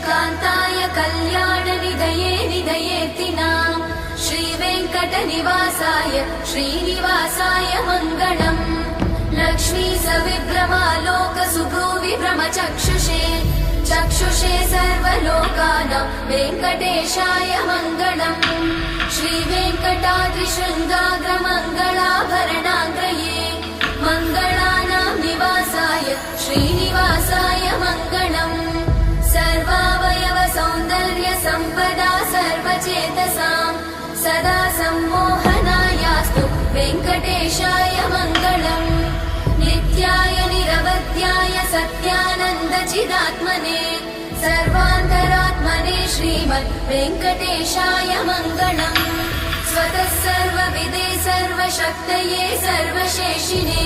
कान्ताय कल्याणनिधये निधयेतिनाम् श्रीवेङ्कटनिवासाय श्रीनिवासाय मङ्गलम् लक्ष्मी सविभ्रमालोक सुभ्रूविभ्रमचक्षुषे चक्षुषे सर्वलोकानां वेङ्कटेशाय मङ्गलम् श्रीवेङ्कटाद्रिशृङ्गाग्रमङ्गलाभरणाग्रये मङ्गलानां निवासाय श्रीनिवासाय मङ्गलम् सर्वावयव सौन्दर्य सम्पदा सर्वचेतसां सदा सम्मोहनायास्तु वेङ्कटेशाय मङ्गलम् नित्याय निरवध्याय सत्यानन्दचिदात्मने सर्वान्तरात्मने श्रीमद् वेङ्कटेशाय मङ्गलम् स्वतः सर्वविदे सर्वशक्तये सर्वशेषिणे